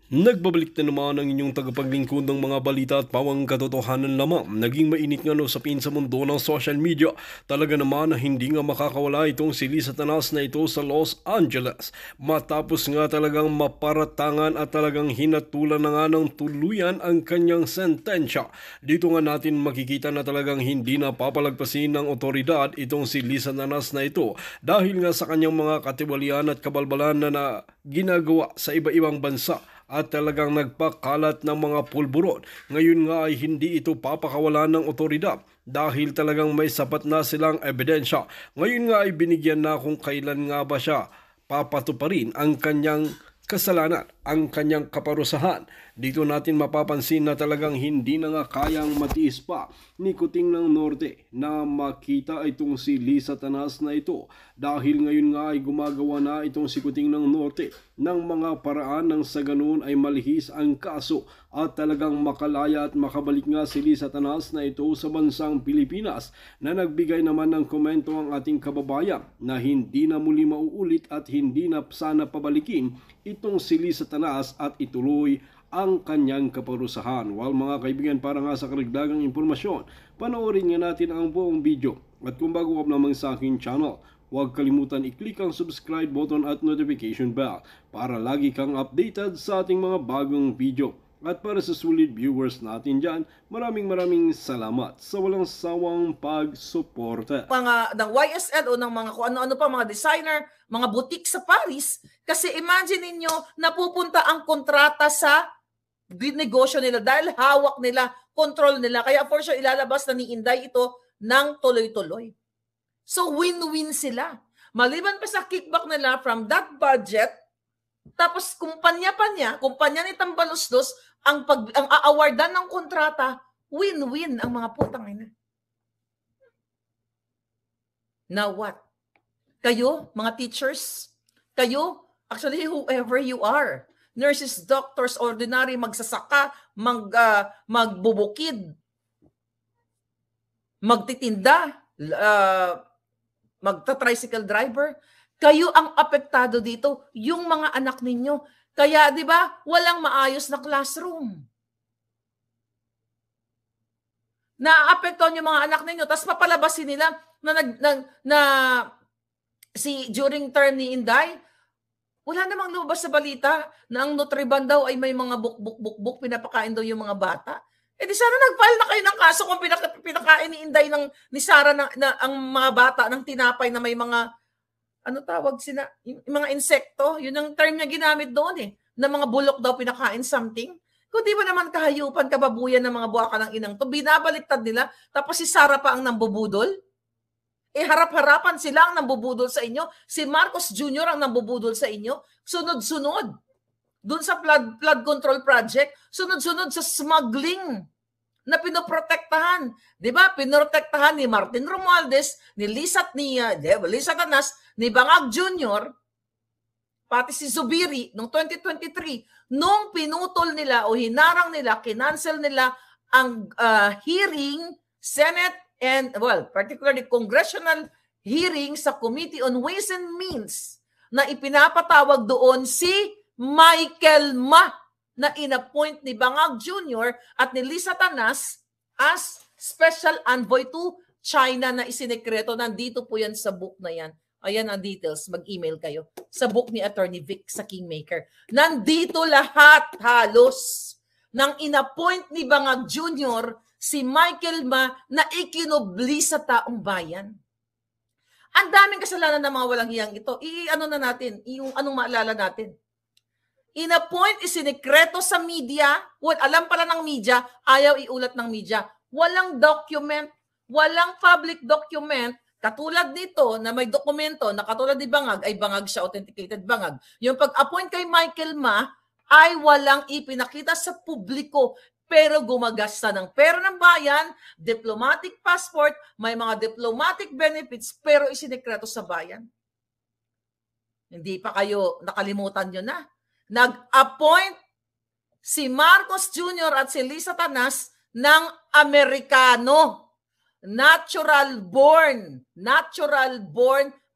Nagbabalik na naman ang inyong tagapaglingkod ng mga balita at pawang katotohanan lamang. Naging mainit nga usapin sa mundo ng social media. Talaga naman na hindi nga makakawala itong si Liz Satanas na ito sa Los Angeles. Matapos nga talagang maparatangan at talagang hinatulan na nga ng tuluyan ang kanyang sentensya. Dito nga natin makikita na talagang hindi na papalagpasin ng otoridad itong si Liz Satanas na ito dahil nga sa kanyang mga katiwalian at kabalbalan na ginagawa sa iba-ibang bansa at talagang nagpakalat ng mga pulburon. Ngayon nga ay hindi ito papakawalan ng otoridad dahil talagang may sapat na silang ebidensya. Ngayon nga ay binigyan na kung kailan nga ba siya papatuparin ang kanyang kasalanan, ang kanyang kaparusahan. Dito natin mapapansin na talagang hindi na nga kayang matiis pa ni Kuting ng Norte na makita itong si Liz Satanas na ito dahil ngayon nga ay gumagawa na itong si Kuting ng Norte ng mga paraan nang sa ganun ay malihis ang kaso at talagang makalaya at makabalik nga si Liz Satanas na ito sa bansang Pilipinas na nagbigay naman ng komento ang ating kababayan na hindi na muli mauulit at hindi na sana pabalikin itong si Liz Satanas at ituloy ang kanyang kaparusahan. While mga kaibigan, para nga sa karagdagang impormasyon, panoorin nga natin ang buong video. At kung bago ka naman sa aking channel, huwag kalimutan i-click ang subscribe button at notification bell para lagi kang updated sa ating mga bagong video. At para sa sulit viewers natin dyan, maraming salamat sa walang sawang pagsuporta. Mga ng YSL o ng mga kung ano-ano pa, mga designer, mga boutique sa Paris. Kasi imagine ninyo, napupunta ang kontrata sa negosyo nila dahil hawak nila, control nila. Kaya for sure, ilalabas na ni Inday ito ng tuloy-tuloy. So win-win sila. Maliban pa sa kickback nila from that budget, tapos kumpanya ni Tambaluslos, ang aawardan ng kontrata, win-win ang mga putang ina. Now what? Kayo, mga teachers, kayo, actually whoever you are, nurses, doctors, ordinary, magsasaka, magbubukid, magtitinda, magta-tricycle driver, kayo ang apektado dito, yung mga anak ninyo. Kaya, di ba, walang maayos na classroom. Naaapektuhan yung mga anak ninyo, tapos papalabasin nila na during term ni Inday, wala namang lumabas sa balita na ang Nutriban daw ay may mga buk pinapakain daw yung mga bata. Eh di sana nag-file na kayo ng kaso kung pinakain ni Inday ni Sara ang mga bata ng tinapay na may mga ano tawag sila, yung mga insekto, yun ang term niya ginamit doon na mga bulok daw pinakain something. Kung di ba naman kahayupan, kababuyan ng mga buwaka ng inang to, binabaliktad nila, tapos si Sara pa ang nambubudol? Harap-harapan sila ang nambubudol sa inyo. Si Marcos Jr. ang nambubudol sa inyo. Sunod-sunod. Doon sa flood control project, sunod-sunod sa smuggling na pinoprotektahan. Di ba? Pinoprotektahan ni Martin Romualdez, ni Liz Satanas, ni Bangag Jr., pati si Zubiri noong 2023, nung pinutol nila o hinarang nila, kinancel nila ang hearing, Senate, and particularly congressional hearing sa Committee on Ways and Means na ipinapatawag doon si Michael Ma na inappoint ni Bangag Jr. at ni Liz Satanas as special envoy to China na isinekreto. Nandito po yan sa book na yan. Ayan ang details. Mag-email kayo sa book ni Attorney Vic sa Kingmaker. Nandito lahat halos ng inappoint ni Bangag Jr. si Michael Ma na ikinubli sa taong bayan. Ang daming kasalanan ng mga walang hiyang ito. Ano na natin? Anong maalala natin? Inappoint, isinekreto sa media. Alam pala ng media, ayaw iulat ng media. Walang document, walang public document. Katulad nito na may dokumento na katulad ni Bangag, ay Bangag siya, authenticated Bangag. Yung pag-appoint kay Michael Ma ay walang ipinakita sa publiko. Pero gumagasta ng pera ng bayan, diplomatic passport, may mga diplomatic benefits, pero isinekreto sa bayan. Hindi pa kayo nakalimutan nyo na. Nag-appoint si Marcos Jr. at si Liz Satanas ng Amerikano. Natural born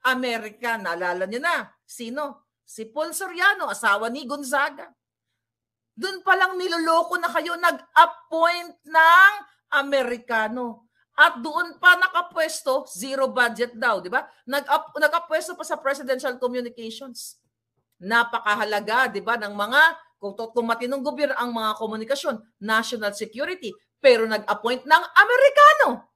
American. Naalala nyo na. Sino? Si Paul Soriano, asawa ni Gonzaga. Doon pa lang niloloko na kayo, nag-appoint ng Amerikano. At doon pa nakapwesto, zero budget daw, di ba? Nag-apwesto pa sa Presidential Communications. Napakahalaga, di ba, ng mga, kung matinong gobyerno ang mga komunikasyon, national security, pero nag-appoint ng Amerikano.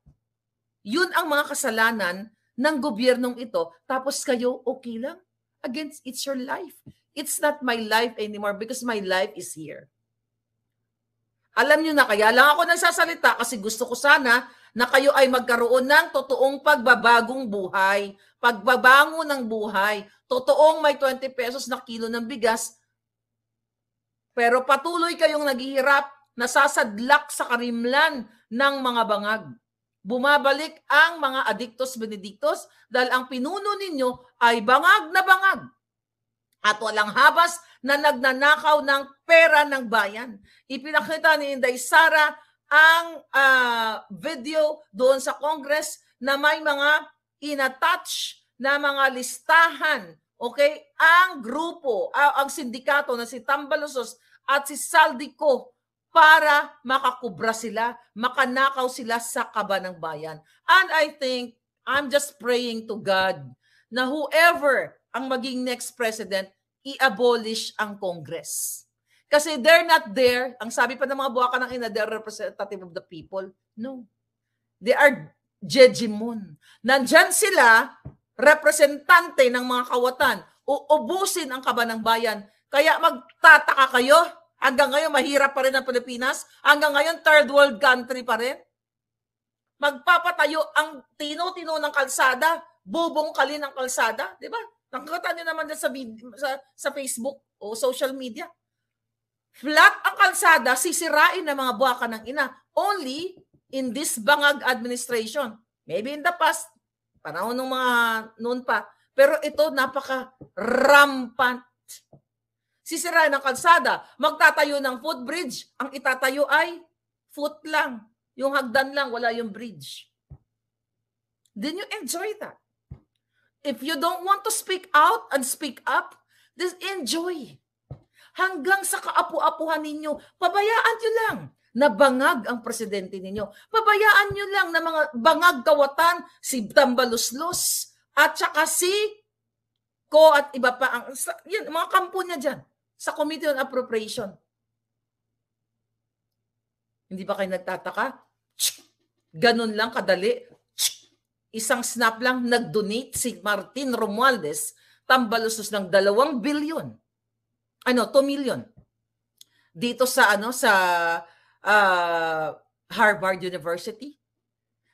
Yun ang mga kasalanan ng gobyernong ito. Tapos kayo, okay lang? Against, it's your life. It's not my life anymore because my life is here. Alam nyo na, kaya lang ako nagsasalita kasi gusto ko sana na kayo ay magkaroon ng totoong pagbabagong buhay. Pagbabango ng buhay. Totoong may 20 pesos na kilo ng bigas. Pero patuloy kayong naghihirap, nasasadlak sa karimlan ng mga bangag. Bumabalik ang mga adictos benedictos dahil ang pinuno ninyo ay bangag na bangag. At walang habas na nagnanakaw ng pera ng bayan. Ipinakita ni Inday Sara ang video doon sa Congress na may mga inattach na mga listahan. Okay? Ang grupo, ang sindikato na si Tambalusos at si Saldico para makakubra sila, makanakaw sila sa kaba ng bayan. And I think, I'm just praying to God na whoever ang maging next president, i-abolish ang Congress. Kasi they're not there. Ang sabi pa ng mga buwaka ng ina, they're representative of the people. No. They are jejimon. Nandyan sila, representante ng mga kawatan, uubusin ang kaba ng bayan. Kaya magtataka kayo, hanggang ngayon mahirap pa rin ang Pilipinas, hanggang ngayon third world country pa rin. Magpapatayo ang tino-tino ng kalsada, bubungkalin ang kalsada, di ba? Nakikita nyo naman sa Facebook o social media. Flat ang kalsada, sisirain ng mga buwaka ng ina. Only in this bangag administration. Maybe in the past, panahon ng mga noon pa. Pero ito napaka-rampant. Sisirain ang kalsada, magtatayo ng footbridge. Ang itatayo ay foot lang. Yung hagdan lang, wala yung bridge. Didn't you enjoy that? If you don't want to speak out and speak up, just enjoy. Hanggang sa kaapu-apuhan ninyo, pabayaan nyo lang na bangag ang presidente ninyo. Pabayaan nyo lang na mga bangag kawatan, si Tambaluslos, at saka si Ko at iba pa, yan, mga kampo niya dyan, sa Committee on Appropriation. Hindi ba kayo nagtataka? Ganun lang kadali. Isang snap lang, nag-donate si Martin Romualdez, Tambaluslos ng 2 billion. 2 million. Dito sa Harvard University.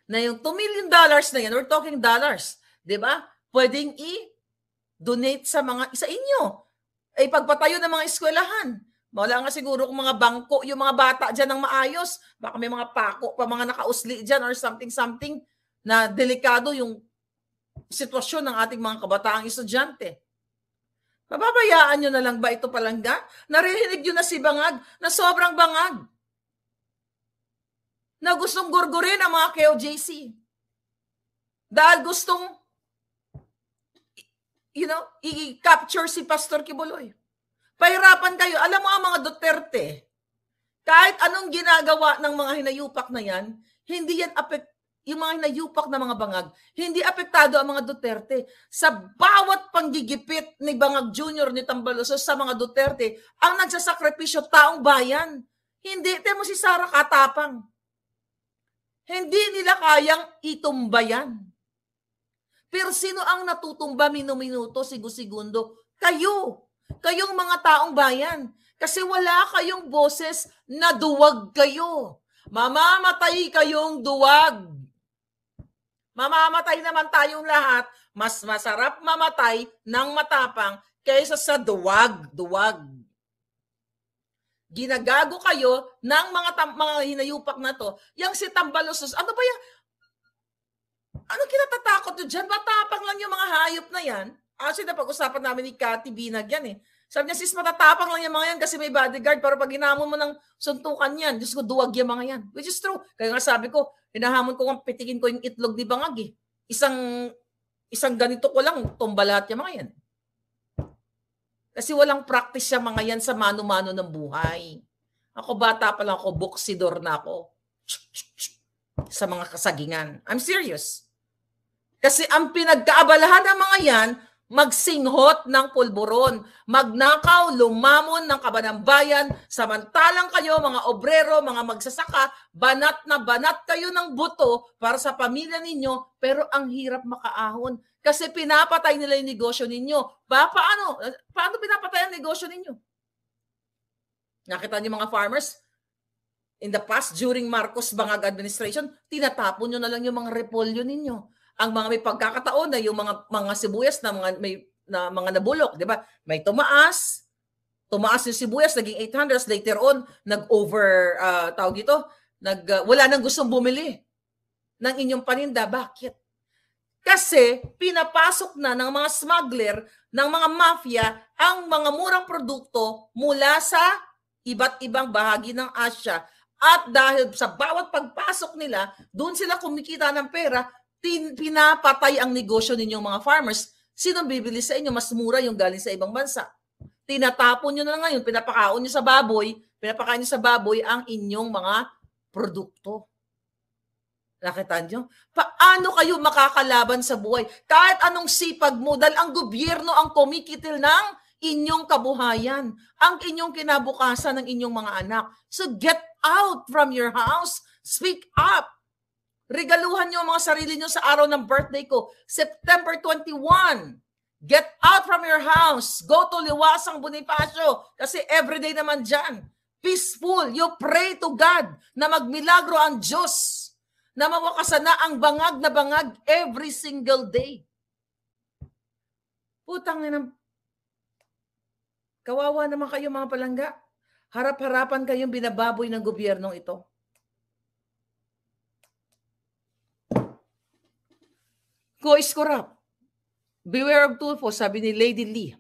Na yung $2 million na yan, we're talking dollars, 'di ba? Pwedeng i-donate sa inyo. Ay pagpatayo ng mga eskwelahan. Wala nga siguro kung mga bangko, yung mga bata diyan ng maayos, baka may mga pako pa mga nakausli diyan or something na delikado yung sitwasyon ng ating mga kabataang estudyante. Pababayaan nyo na lang ba ito palangga? Narinig nyo na si Bangag na sobrang bangag. Na gustong gurgurin ang mga KOJC. Dahil gustong i-capture si Pastor Kibuloy. Pahirapan kayo. Alam mo ang mga Duterte, kahit anong ginagawa ng mga hinayupak na yan, hindi yan yung mga hinayupak na mga bangag, hindi apektado ang mga Duterte. Sa bawat panggigipit ni Bangag Jr. ni Tambaluslos sa mga Duterte, ang nagsasakripisyo taong bayan. Hindi, temo si Sara katapang. Hindi nila kayang itumba yan. Pero sino ang natutumba minuminuto, sigo-segundo? Kayo. Kayong mga taong bayan. Kasi wala kayong boses na duwag kayo. Mamamatay kayong duwag. Mamamatay naman tayong lahat, mas masarap mamatay ng matapang kaysa sa duwag. Ginagago kayo ng mga hinayupak na to. Yang si Tambaluslos, ano ba yan? Ano kinatatakot nyo dyan? Matapang lang yung mga hayop na yan. Actually, napag-usapan namin ni Cathy Binag yan eh. Sabi niya, sis, matatapang lang yung mga yan kasi may bodyguard. Pero pag hinamon mo ng suntukan yan, Diyos ko, duwag yung mga yan. Which is true. Kaya nga sabi ko, hinahamon ko, pitikin ko yung itlog ni Bangag eh. Isang ganito ko lang, tumba lahat yung mga yan. Kasi walang practice sa mga yan sa mano-mano ng buhay. Ako bata pa lang ako, boksidor na ako sa mga kasagingan. I'm serious. Kasi ang pinagkaabalahan ng mga yan, magsinghot ng pulburon, magnakaw, lumamon ng kabanambayan, samantalang kayo, mga obrero, mga magsasaka, banat na banat kayo ng buto para sa pamilya ninyo, pero ang hirap makaahon. Kasi pinapatay nila yung negosyo ninyo. Paano pinapatay ang negosyo ninyo? Nakita niyo mga farmers? In the past, during Marcos Bangag administration, tinatapon nyo na lang yung mga repolyo ninyo. Ang mga may pagkakataon na yung mga sibuyas na mga nabulok, di ba? May tumaas yung sibuyas, naging 800, later on, wala nang gustong bumili ng inyong paninda. Bakit? Kasi pinapasok na ng mga smuggler, ng mga mafia, ang mga murang produkto mula sa iba't ibang bahagi ng Asia. At dahil sa bawat pagpasok nila, doon sila kumikita ng pera, pinapatay ang negosyo ninyong mga farmers. Sinong bibili sa inyo? Mas mura yung galing sa ibang bansa. Tinatapon nyo na ngayon, pinapakain nyo sa baboy ang inyong mga produkto. Nakita nyo? Paano kayo makakalaban sa buhay? Kahit anong sipag mo, dahil ang gobyerno ang kumikitil ng inyong kabuhayan, ang inyong kinabukasan ng inyong mga anak. So get out from your house. Speak up. Regaluhan nyo ang mga sarili nyo sa araw ng birthday ko, September 21. Get out from your house. Go to Liwasang Bonifacio kasi everyday naman dyan. Peaceful. You pray to God na magmilagro ang Diyos, na mawakasan na ang bangag na bangag every single day. Putang ina. Kawawa naman kayo mga palangga. Harap-harapan kayong binababoy ng gobyernong ito. Go is corrupt. Beware of Tulfo, sabi ni Lady Lee.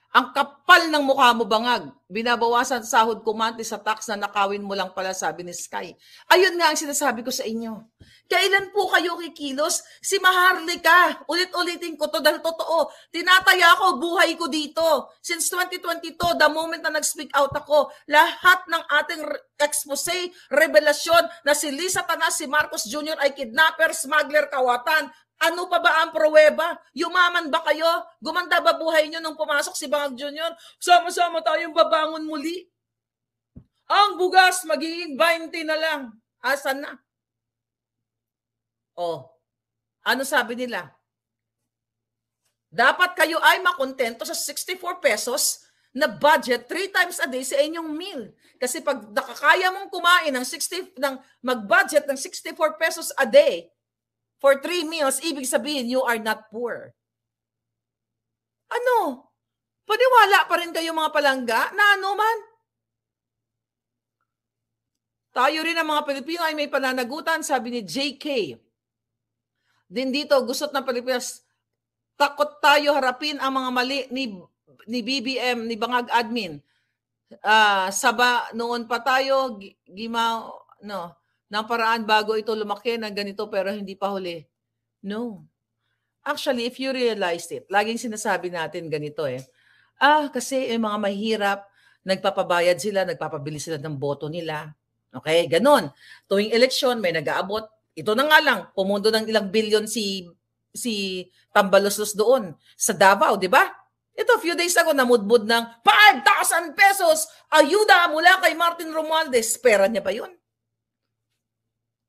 Ang kapal ng mukha mo bangag. Binabawasan sahod kumante sa tax na nakawin mo lang pala, sabi ni Sky. Ayun nga ang sinasabi ko sa inyo. Kailan po kayo kikilos? Si Maharlika, ulit-ulitin ko to dahil totoo. Tinataya ko buhay ko dito. Since 2022, the moment na nag-speak out ako, lahat ng ating expose, revelasyon na si Lisa Tanas, si Marcos Jr. ay kidnapper, smuggler, kawatan. Ano pa ba ang pruweba? Yumaman ba kayo? Gumanda ba buhay nyo nung pumasok si Bangag Jr.? Sama-sama tayong babangon muli. Ang bugas magiging 20 na lang. Asan na? Oh, ano sabi nila? Dapat kayo ay makontento sa 64 pesos na budget 3 times a day sa inyong meal. Kasi pag nakakaya mong kumain ng mag-budget ng 64 pesos a day, for 3 meals, ibig sabihin, you are not poor. Ano? Paniwala pa rin kayo mga palangga na ano man? Tayo rin ang mga Pilipino ay may pananagutan, sabi ni JK. Din dito, gusot ng Pilipinas, takot tayo harapin ang mga mali ni BBM, ni Bangag Admin. Noon pa tayo, ng paraan bago ito lumaki ng ganito pero hindi pa huli. No. Actually, if you realize it, laging sinasabi natin ganito kasi yung mga mahirap, nagpapabayad sila, nagpapabili sila ng boto nila. Okay, ganon. Tuwing eleksyon, may nag-aabot. Ito na nga lang, pumundo ng ilang bilyon si Tambaloslos doon sa Davao, di ba? Ito, few days ago, namudbud ng 5,000 pesos ayuda mula kay Martin Romualdez. Pera niya ba yun?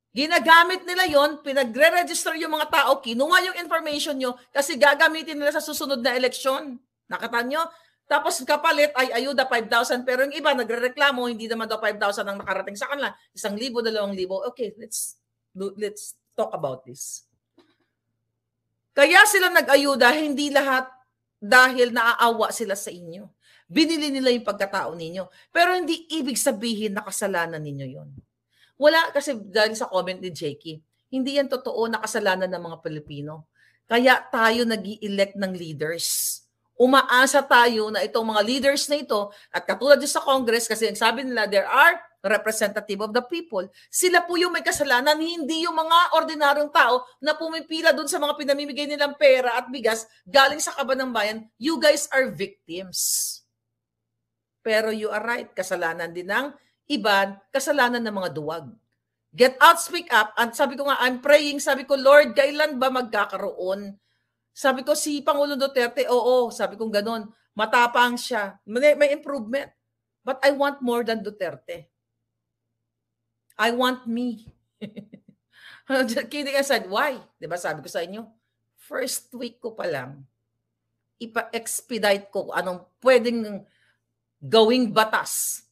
Ginagamit nila yon, pinagre-register yung mga tao, kinuha yung information nyo kasi gagamitin nila sa susunod na eleksyon. Nakita nyo? Tapos kapalit ay ayuda 5,000 pero yung iba nagrereklamo, hindi naman daw 5,000 ang nakarating sa kanila. 1,000, 2,000. Okay, let's talk about this. Kaya sila nag-ayuda, hindi lahat dahil naaawa sila sa inyo. Binili nila yung pagkatao ninyo. Pero hindi ibig sabihin na kasalanan ninyo yon. Wala, kasi dahil sa comment ni Jakey, hindi yan totoo na kasalanan ng mga Pilipino. Kaya tayo nag-i-elect ng leaders. Umaasa tayo na itong mga leaders na ito, at katulad sa Congress, kasi ang sabi nila, there are representative of the people. Sila po yung may kasalanan, hindi yung mga ordinaryong tao na pumipila dun sa mga pinamimigay nilang pera at bigas galing sa kaban ng bayan. You guys are victims. Pero you are right, kasalanan din ng iban, kasalanan ng mga duwag. Get out, speak up. At sabi ko nga, I'm praying, sabi ko, Lord, kailan ba magkakaroon? Sabi ko, si Pangulong Duterte, oo, sabi ko ganon, matapang siya, may improvement. But I want more than Duterte. I want me. Kidding aside, why? Diba sabi ko sa inyo, first week ko pa lang, ipa-expedite ko anong pwedeng gawing batas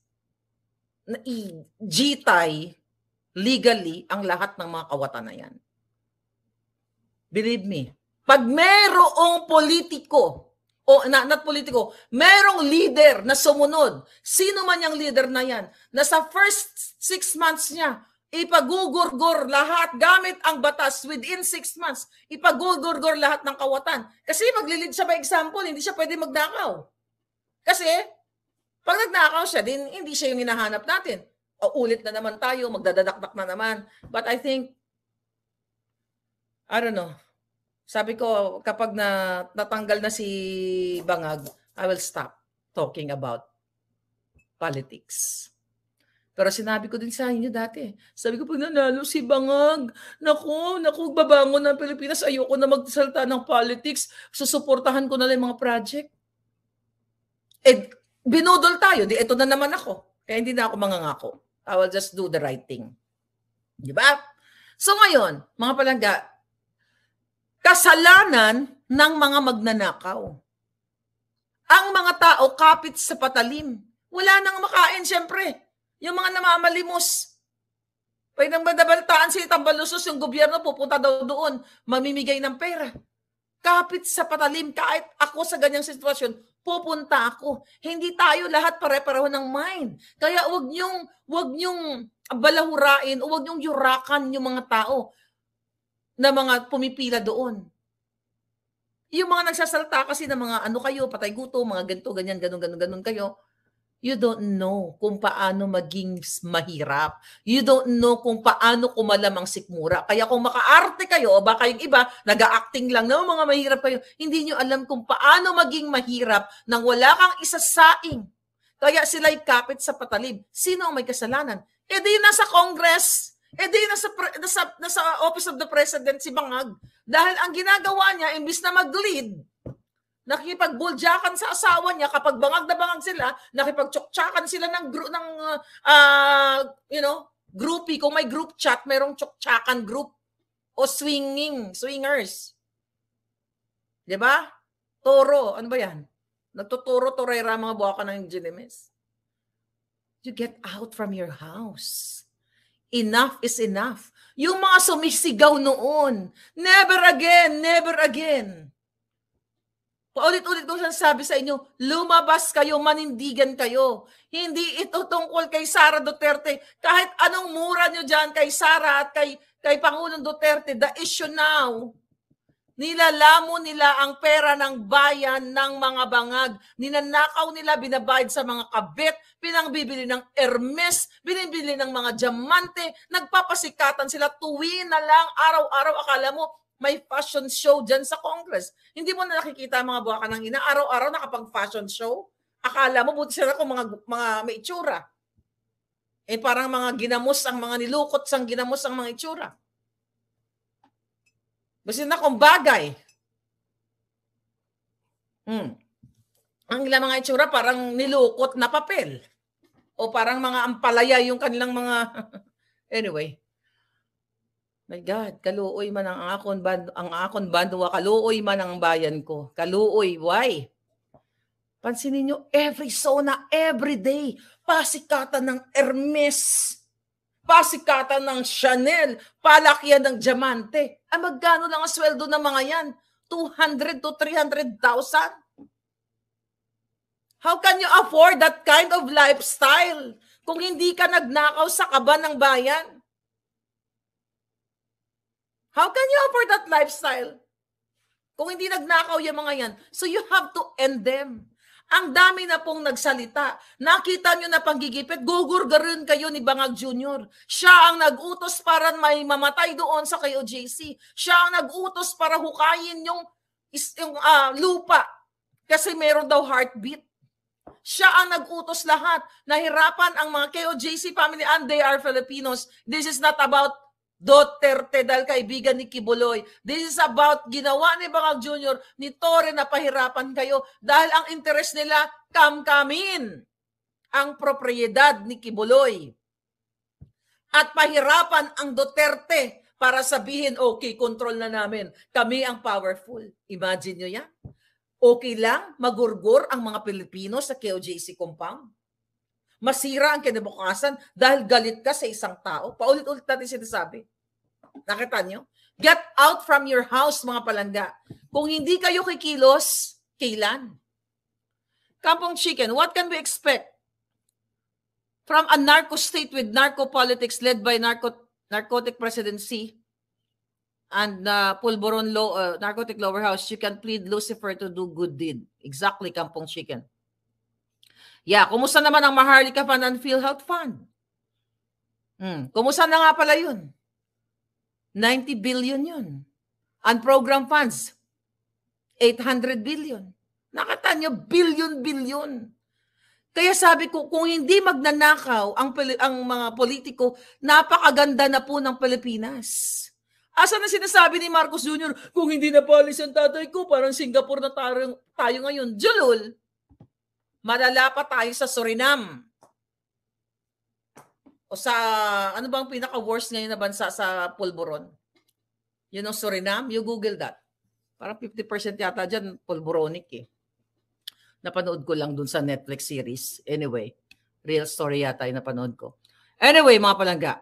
na i-gitay legally ang lahat ng mga kawatan na yan. Believe me, pag merong politiko, o not politiko, merong leader na sumunod, sino man yung leader na yan, na sa first 6 months niya, ipagugurgur lahat gamit ang batas within 6 months, ipagugurgur lahat ng kawatan. Kasi maglilid siya by example, hindi siya pwede magnakaw. Kasi, pag nagnakaw siya, hindi siya yung hinahanap natin. O ulit na naman tayo, magdadadakdak na naman. But I think, I don't know, sabi ko, kapag natanggal na si Bangag, I will stop talking about politics. Pero sinabi ko din sa inyo dati, sabi ko, pag nanalo si Bangag, naku, babangon ng Pilipinas, ayoko na magsalita ng politics, susuportahan ko na lang yung mga project. Eh, binudol tayo, ito na naman ako. Kaya hindi na ako mangangako. I will just do the right thing. Di ba? So ngayon, mga palangga, kasalanan ng mga magnanakaw. Ang mga tao kapit sa patalim. Wala nang makain, syempre. Yung mga namamalimos. Pwede nang madabaltaan sila tambalusos, yung gobyerno pupunta daw doon, mamimigay ng pera. Kapit sa patalim, kahit ako sa ganyang sitwasyon, pupunta ako. Hindi tayo lahat pare-pareho ng mind. Kaya wag niyong balahurain, o wag niyong yurakan yung mga tao na mga pumipila doon. Yung mga nagsasalta kasi ng mga ano kayo, patay guto, mga ganito, ganyan, ganun kayo. You don't know kung paano maging mahirap. You don't know kung paano kumalam ang sikmura. Kaya kung makaarte kayo, o baka yung iba, nag-acting lang na mga mahirap kayo, hindi nyo alam kung paano maging mahirap nang wala kang isasaing. Kaya sila'y kapit sa patalim. Sino ang may kasalanan? Eh di nasa Congress, eh di nasa Office of the President si Bangag. Dahil ang ginagawa niya, imbis na mag-lead, nakipagbuljakan sa asawa niya, kapag bangag na bangag sila, nakipagtsuktsakan sila ng groupie. Kung may group chat, merong tsuktsakan group o swingers. 'Di ba? Toro, ano ba 'yan? Nagtuturo-torera mga buwaka ng Ginemes. You get out from your house. Enough is enough. Yung mga sumisigaw noon, never again, never again. Paulit-ulit ko sabi sa inyo, lumabas kayo, manindigan kayo. Hindi ito tungkol kay Sara Duterte. Kahit anong mura nyo dyan kay Sara at kay Pangulong Duterte, the issue now, nilalamo nila ang pera ng bayan ng mga bangag. Ninanakaw nila, binabayad sa mga kabit, pinangbibili ng Hermes, binibili ng mga diamante, nagpapasikatan sila tuwi na lang, araw-araw. Akala mo, may fashion show dyan sa Congress. Hindi mo na nakikita mga buwaka ng ina, araw-araw nakapag-fashion show. Akala mo, buti sila kung mga may itsura. Eh parang mga ginamos, ang mga nilukot sang ginamos ang mga itsura. Basta na kung bagay. Ang ilang mga itsura parang nilukot na papel. O parang mga ampalaya yung kanilang mga... Anyway. My God, kaluoy man ang akon bando, kaluoy man ang bayan ko. Kaluoy, why? Pansinin nyo, every zona, every day, pasikatan ng Hermes, pasikatan ng Chanel, palakyan ng diamante. Ay magkano lang ang sweldo ng mga yan? 200 to 300,000? How can you afford that kind of lifestyle kung hindi ka nagnakaw sa kaban ng bayan? How can you afford that lifestyle kung hindi nagnakaw yung mga yan? So you have to end them. Ang dami na pong nagsalita. Nakita nyo na panggigipit, gugurgarin kayo ni Bangag Jr. Siya ang nag-utos para may mamatay doon sa KOJC. Siya ang nag-utos para hukayin yung lupa kasi meron daw heartbeat. Siya ang nag-utos lahat. Nahirapan ang mga KOJC family and they are Filipinos. This is not about Duterte dahil kaibigan ni Kibuloy. This is about ginawa ni Bangag Jr. ni Torre na pahirapan kayo dahil ang interes nila kamkamin ang propriedad ni Kibuloy. At pahirapan ang Duterte para sabihin, okay, control na namin. Kami ang powerful. Imagine nyo yan. Okay lang magurgur ang mga Pilipino sa KOJC compound. Masira ang kinabukasan dahil galit ka sa isang tao. Paulit-ulit natin sinasabi. Nakita nyo? Get out from your house, mga palangga. Kung hindi kayo kikilos, kailan? Kampong Chicken, what can we expect from a narco state with narco politics led by narcotic presidency and Pulboron narcotic lower house? You can plead Lucifer to do good deed. Exactly, Kampong Chicken. Yeah, kumusta naman ang Maharlika Fund and PhilHealth Fund? Kumusta na nga pala yun? 90 billion yun. And program funds, 800 billion. Nakita nyo, billion. Kaya sabi ko, kung hindi magnanakaw ang mga politiko, napakaganda na po ng Pilipinas. Asa na sinasabi ni Marcos Jr., kung hindi na palis ang tatay ko, parang Singapore na tayo ngayon. Julul, malala pa tayo sa Suriname. O sa, ano bang pinaka-worst ngayon na bansa sa Pulburon? Yun ang Suriname, you Google that. Parang 50% yata dyan, pulburonic eh. Napanood ko lang dun sa Netflix series. Anyway, real story yata yung napanood ko. Anyway, mga palangga,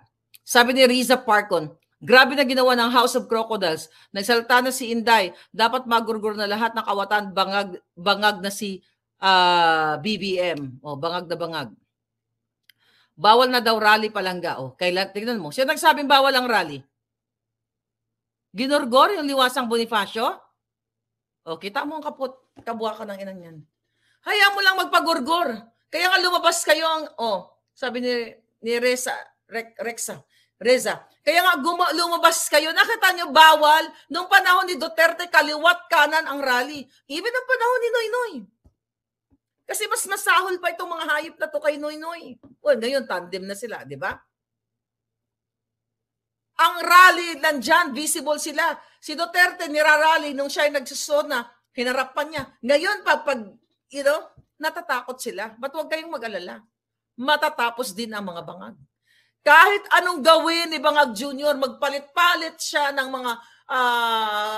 sabi ni Riza Parcon, grabe na ginawa ng House of Crocodiles. Nagsalita na si Inday, dapat magurgur na lahat ng kawatan, bangag na si BBM. O, bangag na bangag. Bawal na daw rally palangga. O, tignan mo. Siya nagsabing bawal ang rally. Ginurgor yung Liwasang Bonifacio? O, kita mo ang kabua ka ng inang yan. Hayaan mo lang magpagurgor. Kaya nga lumabas kayo ang, sabi ni Reza. Kaya nga lumabas kayo. Nakita nyo bawal. Nung panahon ni Duterte, kaliwat kanan ang rally. Even ang panahon ni Noynoy. Kasi mas masahol pa itong mga hayop na to kay Noynoy. Well, ngayon, tandem na sila, di ba? Ang rally nandyan, visible sila. Si Duterte nirarally nung siya ay nagsusona, hinarapan niya. Ngayon, natatakot sila. Ba't huwag kayong mag-alala? Matatapos din ang mga bangag. Kahit anong gawin ni Bangag Jr., magpalit-palit siya ng mga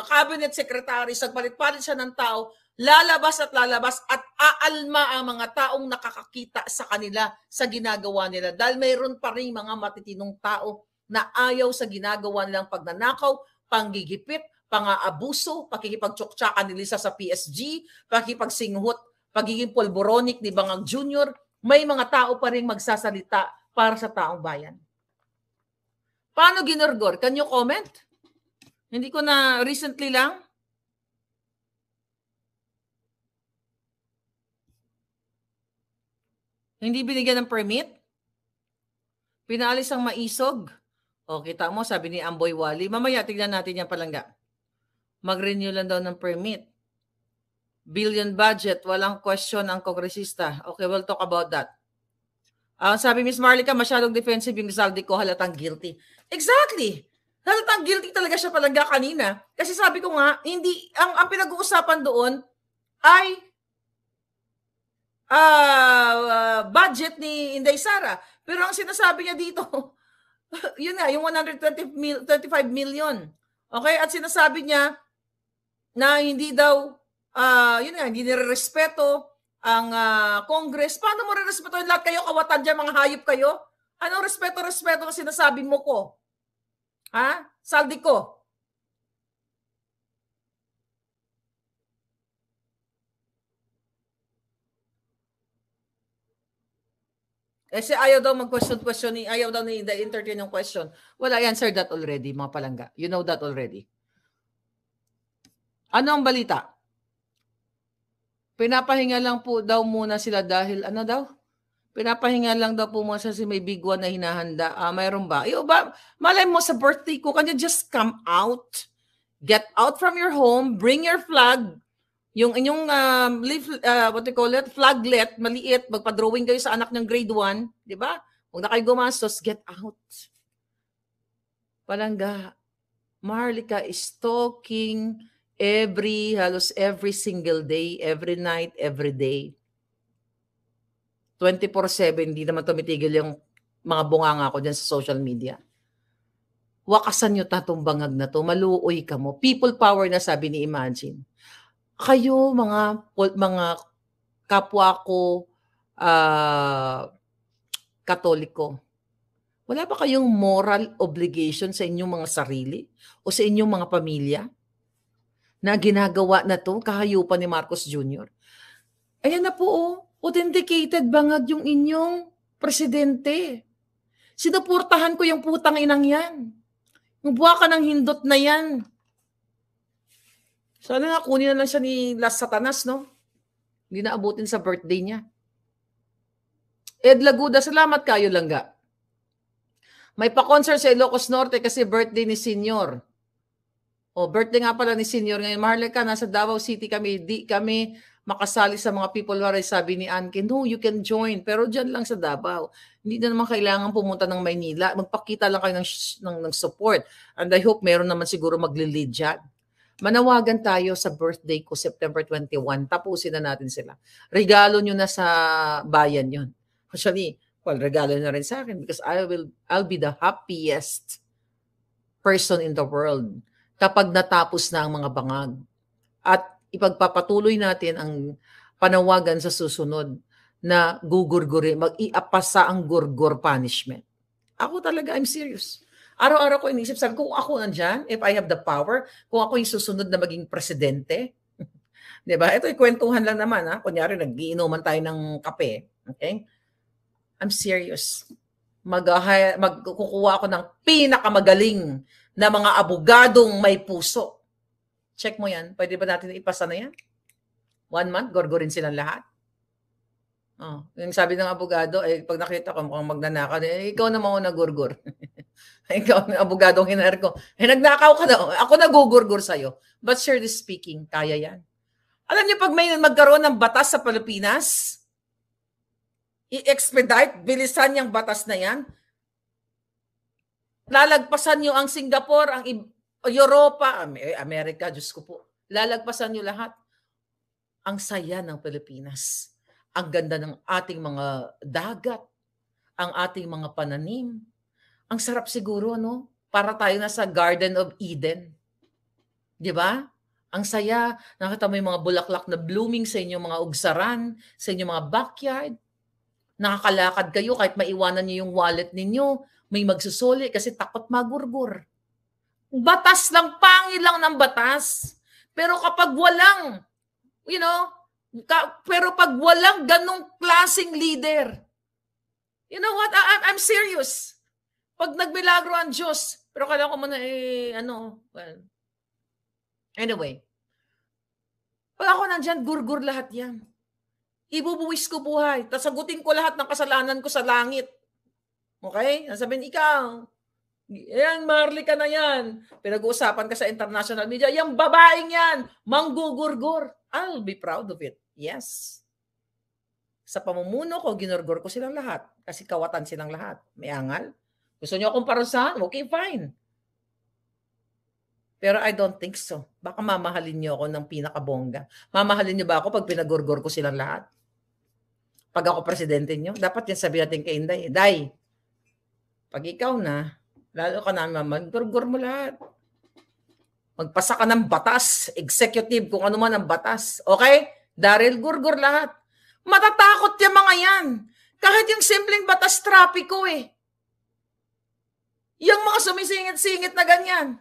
cabinet secretaries, magpalit-palit siya ng tao, lalabas at aalma ang mga taong nakakakita sa kanila sa ginagawa nila. Dahil mayroon pa rin mga matitinong tao na ayaw sa ginagawa nilang pagnanakaw, panggigipit, pang-aabuso, pakikipagtsuktsakan ni Lisa sa PSG, pakikipagsinghot, pagiging polboronic ni Bangag Jr., may mga tao pa rin magsasalita para sa taong bayan. Paano ginurgor? Can you comment? Hindi ko na recently lang. Hindi binigyan ng permit? Pinalis ang maisog? O, kita mo, sabi ni Amboy Wally. Mamaya, tignan natin yan palangga. Mag-renew lang daw ng permit. Billion budget, walang question ang kongresista. Okay, we'll talk about that. Sabi Miss Marlica, masyadong defensive yung Rizalde ko, halatang guilty. Exactly! Halatang guilty talaga siya palangga kanina. Kasi sabi ko nga, hindi, ang pinag-uusapan doon ay budget ni Inday Sara. Pero ang sinasabi niya dito, yun nga, yung 25 million. Okay? At sinasabi niya na hindi daw, yun nga, hindi nirerespeto ang Congress. Paano mo re-respetuhin lahat kayo? Kawatan dyan, mga hayop kayo? Anong respeto na sinasabi mo ko? Ha? Saldi ko. Kasi ayaw daw mag-question, ayaw daw ni entertain yung question. Well, I answered that already, mga palangga. You know that already. Ano ang balita? Pinapahinga lang po daw muna sila dahil ano daw? Pinapahinga lang daw po muna si may big one na hinahanda. Mayroon ba? Iyo ba? Malay mo sa birthday ko, can you just come out? Get out from your home, bring your flag, yung inyong what do you call it? Flaglet, maliit, magpa-drawing kayo sa anak ng grade 1, di ba? Huwag na kayo gumastos, get out. Palangga, Maharlika is talking halos every single day, every night, every day. 24/7, hindi naman tumitigil yung mga bunganga ko dyan sa social media. Wakasan nyo tatong bangag na to, maluoy ka mo. People power na sabi ni Imagine. Kayo, mga kapwa ko, Katoliko, wala ba kayong moral obligation sa inyong mga sarili o sa inyong mga pamilya na ginagawa na to, kahayupan ni Marcos Jr.? Ayan na po, authenticated bangag yung inyong presidente. Sinuportahan ko yung putang inang yan. Yung buwa ka ng hindot na yan. Sana nga kunin na lang siya ni Las Satanas, no? Hindi na abutin sa birthday niya. Ed Laguda, salamat kayo langga. May pa-concert sa Ilocos Norte kasi birthday ni Senior. Birthday nga pala ni Senior ngayon. Maharlika, nasa Davao City kami. Di kami makasali sa mga people who sabi ni Ankin, no, you can join. Pero dyan lang sa Davao. Hindi na naman kailangan pumunta ng Maynila. Magpakita lang kayo ng support. And I hope meron naman siguro magli-lead dyan. Manawagan tayo sa birthday ko, September 21. Tapusin na natin sila. Regalo nyo na sa bayan yon. Actually, regalo na rin sa akin because I'll be the happiest person in the world kapag natapos na ang mga bangag. At ipagpapatuloy natin ang panawagan sa susunod na gugurguri, mag-iapasa ang gurgur punishment. Ako talaga, I'm serious. Araw-araw ko inisip, sabi ko, kung ako nandyan, if I have the power, kung ako yung susunod na maging presidente, diba? Ito, ikwentuhan lang naman, ha? Kunyari, nag-iinuman tayo ng kape. Okay? I'm serious. Magkukuha ako ng pinakamagaling na mga abogadong may puso. Check mo yan. Pwede ba natin ipasa na yan? 1 month, gorgorin silang lahat. Yung sabi ng abogado, pag nakita ko mukhang magnanakaw, ikaw na mo nagurgur. Ikaw ang abogadong hinar ko. Nagnakaw ka na. Ako nagugurgur sa'yo. But seriously speaking, kaya yan. Alam niyo, pag may magkaroon ng batas sa Pilipinas, i-expedite, bilisan yung batas na yan, lalagpasan nyo ang Singapore, ang Europa, Amerika, Diyos ko po. Lalagpasan nyo lahat. Ang saya ng Pilipinas. Ang ganda ng ating mga dagat. Ang ating mga pananim. Ang sarap siguro, no? Para tayo nasa Garden of Eden. Di ba? Ang saya. Nakita mo yung mga bulaklak na blooming sa inyong mga ugsaran, sa inyong mga backyard. Nakakalakad kayo kahit maiwanan nyo yung wallet ninyo. May magsusuli kasi takot magurgur. Batas lang, pangil lang ng batas. Pero kapag walang, pero pag walang ganong klaseng leader, you know what, I'm serious. Pag nagmilagro ang Diyos, pero kailangan ko muna, anyway, pag ako nandyan, gurgur lahat yan. Ibubuwis ko buhay, tapos sagutin ko lahat ng kasalanan ko sa langit. Okay? Sabihin, ikaw, yan, Maharlika na yan. Pinag-uusapan ka sa international media, yung babaeng yan, manggugurgur. I'll be proud of it. Yes. Sa pamumuno ko, ginurgur ko silang lahat. Kasi kawatan silang lahat. May angal. Gusto nyo akong parusahan? Okay, fine. Pero I don't think so. Baka mamahalin nyo ako ng pinakabongga. Mamahalin nyo ba ako pag pinagurgur ko silang lahat? Pag ako presidente nyo? Dapat yan sabihin natin kay Inday. Day, pag ikaw na, lalo ka naman, gurgur mo lahat. Magpasa ka ng batas, executive, kung ano man ang batas. Okay? Daryl, gurgur lahat. Matatakot yung mga yan. Kahit yung simpleng batas trapiko Yung mga sumisingit-singit na ganyan.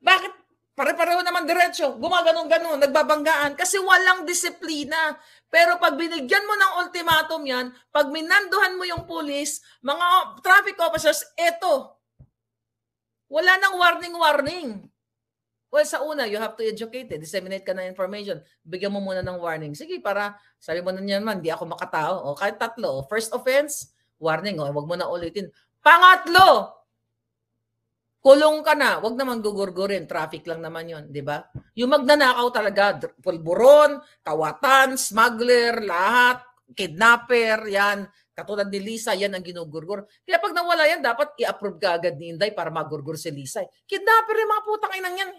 Bakit? Pare-pareho naman diretsyo. Gumaganon-ganon, nagbabanggaan. Kasi walang disiplina. Pero pag binigyan mo ng ultimatum yan, pag minanduhan mo yung pulis, mga traffic officers, eto. Wala nang warning-warning. Well, sa una, you have to educate, disseminate ka ng information. Bigyan mo muna ng warning. Sige, para sabi mo na niyan man, di ako makatao. O kahit 3. O, first offense, warning. O, wag mo na ulitin. Pangatlo, kulong ka na. Wag naman gugurgurin. Traffic lang naman yon, di ba? Yung magnanakaw talaga, pulburon, kawatan, smuggler, lahat, kidnapper, yan. Katulad ni Lisa, yan ang ginugurgur. Kaya pag nawala yan, dapat i-approve ka agad ni Inday para magurgur si Lisa. Kidnapper yung mga putang inang yan.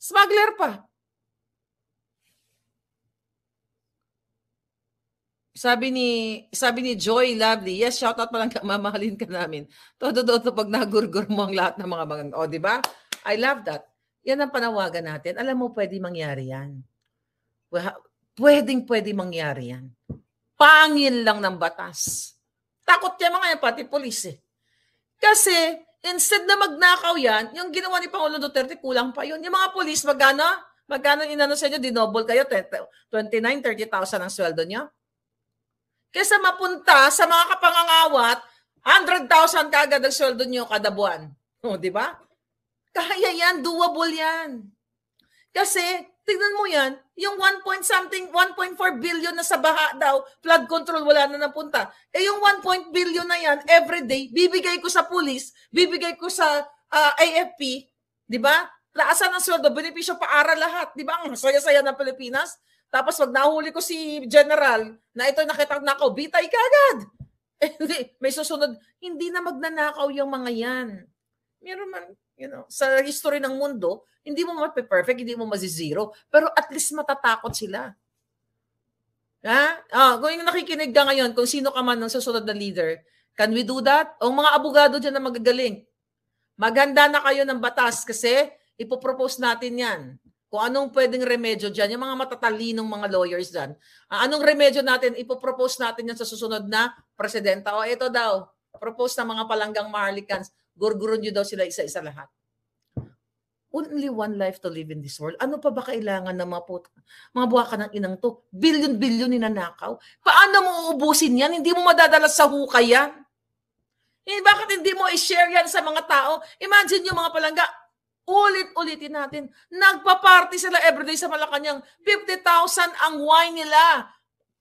Smuggler pa. Sabi ni Joy Lovely, yes, shoutout pa lang, mamahalin ka namin. Todo pag nagurgur mo ang lahat ng mga di ba? I love that. Yan ang panawagan natin. Alam mo, pwede mangyari yan. Pwede mangyari yan. Pangil lang ng batas. Takot yan mga yan, pati polis eh. Kasi, instead na magnakaw yan, yung ginawa ni Pangulong Duterte, kulang pa yun. Yung mga polis, magkano inano sa inyo, dinoble kayo, 29,000, 30,000 ang sweldo nyo? Kesa mapunta sa mga kapangangawat, 100,000 kagad ang sweldo nyo kada buwan. O, di ba? Kaya yan, doable yan. Kasi, tignan mo yan, yung 1.4 billion na sa baha daw, flood control, wala na napunta. Eh yung 1 billion na yan, everyday, bibigay ko sa police, bibigay ko sa AFP, di ba? Laasan ng sweldo, benepisyo paara lahat. Di ba? Ang saya-saya ng Pilipinas. Tapos wag nahuli ko si General na ito nakita-nakaw, bitay ka agad. Eh, may susunod, hindi na magnanakaw yung mga yan. Meron man, sa history ng mundo, hindi mo mape-perfect, hindi mo mazizero, pero at least matatakot sila. Ha? Kung yung nakikinig ka ngayon, kung sino ka man ng susunod na leader, can we do that? O mga abogado dyan na magagaling, maghanda na kayo ng batas kasi ipopropose natin yan. Kung anong pwedeng remedyo dyan, yung mga matatalinong mga lawyers dyan, anong remedyo natin, ipopropose natin yan sa susunod na presidenta. O ito daw, propose ng mga palanggang Maharlikans, gurgurun nyo daw sila isa-isa lahat. Only one life to live in this world. Ano pa ba kailangan ng mga buwaka ng inang to? Bilyon-bilyon ninanakaw. Paano mo uubusin yan? Hindi mo madadala sa hukay yan. Bakit hindi mo i-share yan sa mga tao? Imagine yung mga palangga, ulit-ulitin natin. Nagpa-party sila everyday sa Malacanang. 50,000 ang wine nila.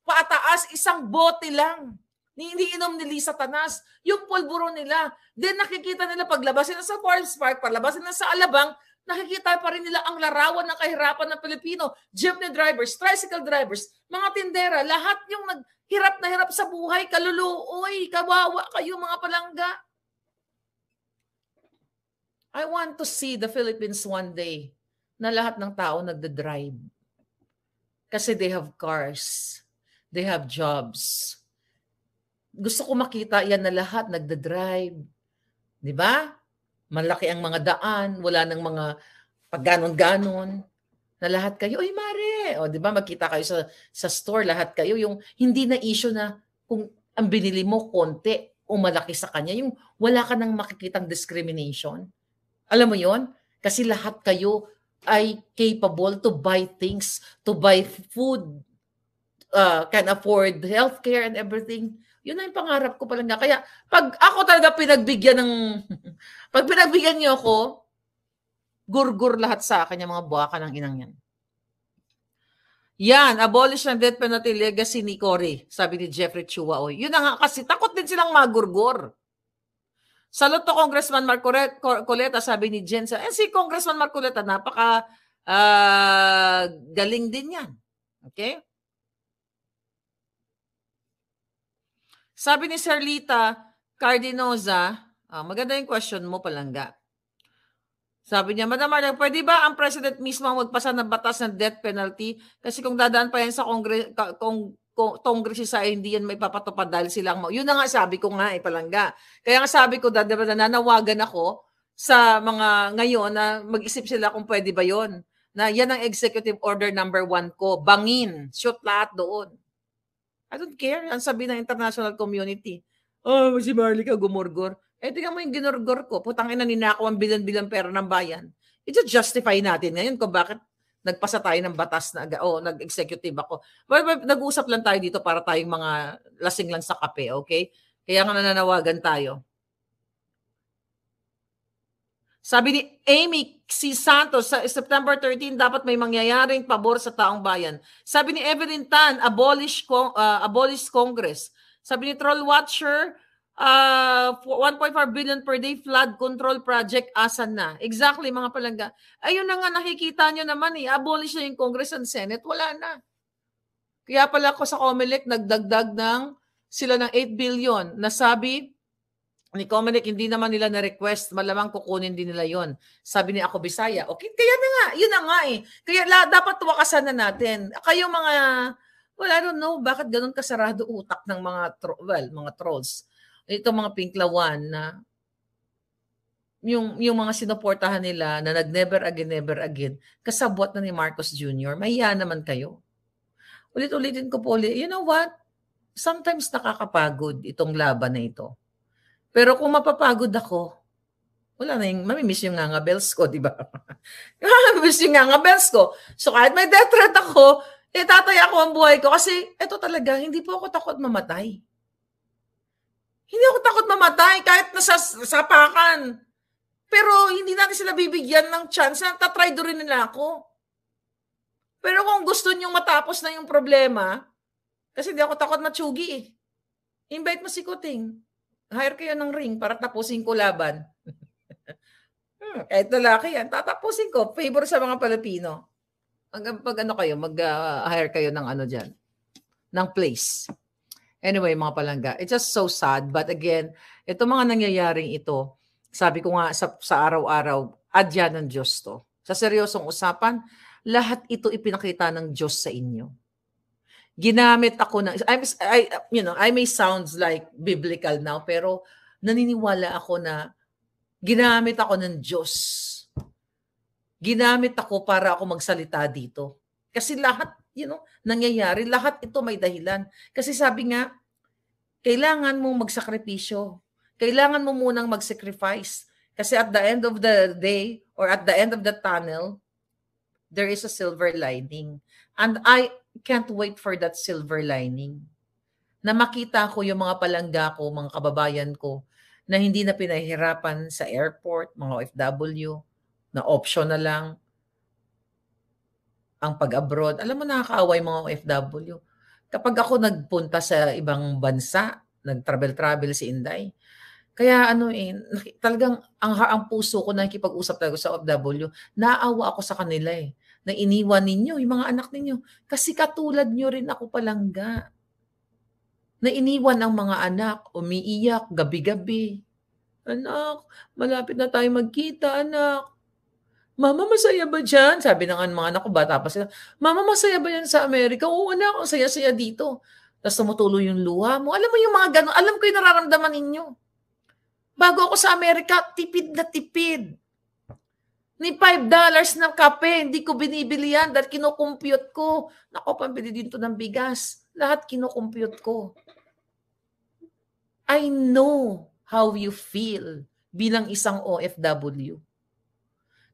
Pataas, isang bote lang. Hindi inom ni Lisa Tanas. Yung pulburo nila. Then nakikita nila paglabas nila sa Forest Park, paglabas nila sa Alabang, nakikita pa rin nila ang larawan ng kahirapan ng Pilipino. Jeepney drivers, tricycle drivers, mga tindera, lahat yung naghirap na hirap sa buhay, kaluluoy, kawawa kayo mga palangga. I want to see the Philippines one day na lahat ng tao nagda-drive. Kasi they have cars. They have jobs. Gusto ko makita yan na lahat nagda-drive. Di ba? Malaki ang mga daan, wala nang mga pagganon-ganon. Na lahat kayo, oy mare, o di ba magkita kayo sa store, lahat kayo, yung hindi na issue na kung ang binili mo konti o malaki sa kanya, yung wala ka nang makikitang discrimination. Alam mo yon? Kasi lahat kayo ay capable to buy things, to buy food, can afford healthcare and everything. Yun na yung pangarap ko palangga. Kaya pag ako talaga pinagbigyan pag pinagbigyan niyo ako, gurgur lahat sa akin yung mga buwaka ng inang yan. Yan, abolish ng death penalty legacy ni Cory, sabi ni Jeffrey Chua. Yun na nga kasi, takot din silang magurgur. Salute to Congressman Marcoleta, sabi ni Jen. Si Congressman Marcoleta, napaka galing din yan. Okay? Sabi ni Serlita Cardinoza, maganda yung question mo, palangga. Sabi niya, Madam Marla, pwede ba ang President mismo ang magpasa ng batas ng death penalty? Kasi kung dadaan pa yan sa Congress sa hindi yan may papatupad dahil silang yun na nga sabi ko nga palangga. Kaya nga sabi ko nananawagan ako sa mga ngayon na mag-isip sila kung pwede ba yon. Na yan ang executive order number 1 ko. Bangin. Shoot lahat doon. I don't care. Ang sabi ng international community. Si Marlica gumurgor. Tingnan mo yung ginurgor ko. Putang ina, ninakaw ang bilang-bilang pera ng bayan. I-justify natin ngayon kung bakit nagpasa tayo ng batas na nag-executive ako. Well, nag-uusap lang tayo dito para tayong mga lasing lang sa kape, okay? Kaya nga nananawagan tayo. Sabi ni Amy C. Santos, sa September 13, dapat may mangyayaring pabor sa taong bayan. Sabi ni Evelyn Tan, abolish Congress. Sabi ni Troll Watcher, 1.4 billion per day flood control project, asan na? Exactly, mga palangga. Ayun na nga, nakikita nyo naman abolish na yung Congress and Senate, wala na. Kaya pala ako sa COMELEC, nagdagdag sila ng 8 billion. Nasabi ni COMELEC, hindi naman nila na-request, malamang kukunin din nila yon. Sabi ni Ako Bisaya, okay, kaya na nga, yun na nga eh. Kaya dapat wakasan na natin. Kayo mga, well, I don't know, bakit ganun kasarado utak ng mga trolls. Ito mga pinklawan na yung mga sinuportahan nila na never again, kasabwat na ni Marcos Jr., mahiya naman kayo. Ulit-ulitin ko po, you know what? Sometimes nakakapagod itong laban na ito. Pero kung mapapagod ako, wala na yung, mamimiss yung nga bells ko, di ba? Mamimiss yung nga bells ko. So kahit may death threat ako, tataya ko ang buhay ko kasi ito talaga, hindi po ako takot mamatay. Hindi ako takot mamatay kahit nasa sapakan. Pero hindi natin sila bibigyan ng chance na tatry do rin nila ako. Pero kung gusto nyong matapos na yung problema, kasi hindi ako takot matsugi eh. Invite mo si Kuting. Hire kayo ng ring para tapusin ko laban. Kahit lalaki yan, tatapusin ko. Favor sa mga Pilipino. Pag ano kayo, mag-hire kayo ng ano dyan, ng place. Anyway, mga palangga, it's just so sad. But again, ito mga nangyayaring ito, sabi ko nga sa araw-araw, adya ng Diyos to. Sa seryosong usapan, lahat ito ipinakita ng Diyos sa inyo. Ginamit ako ng, I may sounds like biblical now, pero naniniwala ako na ginamit ako ng Diyos. Ginamit ako para ako magsalita dito. Kasi lahat, nangyayari, lahat ito may dahilan. Kasi sabi nga, kailangan mong magsakripisyo. Kailangan mo munang mag-sacrifice. Kasi at the end of the day, or at the end of the tunnel, there is a silver lining. And I can't wait for that silver lining. Na makita ko yung mga palangga ko, mga kababayan ko, na hindi na pinahirapan sa airport, mga OFW, na option na lang ang pag-abroad. Alam mo, nakakaawa yung mga OFW. Kapag ako nagpunta sa ibang bansa, nag-travel si Inday, kaya talagang ang puso ko nakikipag-usap talaga sa OFW, naawa ako sa kanila eh. Na iniwan ninyo, yung mga anak ninyo. Kasi katulad nyo rin ako palangga. Na iniwan ang mga anak, umiiyak, gabi-gabi. Anak, malapit na tayo magkita, anak. Mama, masaya ba dyan? Sabi ng mga anak ko, bata pa sila. Mama, masaya ba yan sa Amerika? Oo, anak, ang saya-saya dito. Tapos tumutuloy yung luha mo. Alam mo yung mga ganun, alam ko yung nararamdaman ninyo. Bago ako sa Amerika, tipid na tipid. Ni $5 na kape, hindi ko binibili yan dahil kinukumpute ko. Naku, pambili din to ng bigas. Lahat kinukumpute ko. I know how you feel bilang isang OFW.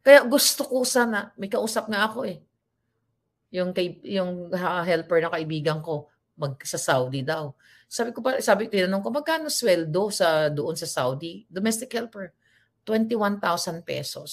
Kaya gusto ko sana, may kausap nga ako eh. Yung helper na kaibigan ko, sa Saudi daw. Tinanong ko, magkano sweldo doon sa Saudi? Domestic helper, 21,000 pesos.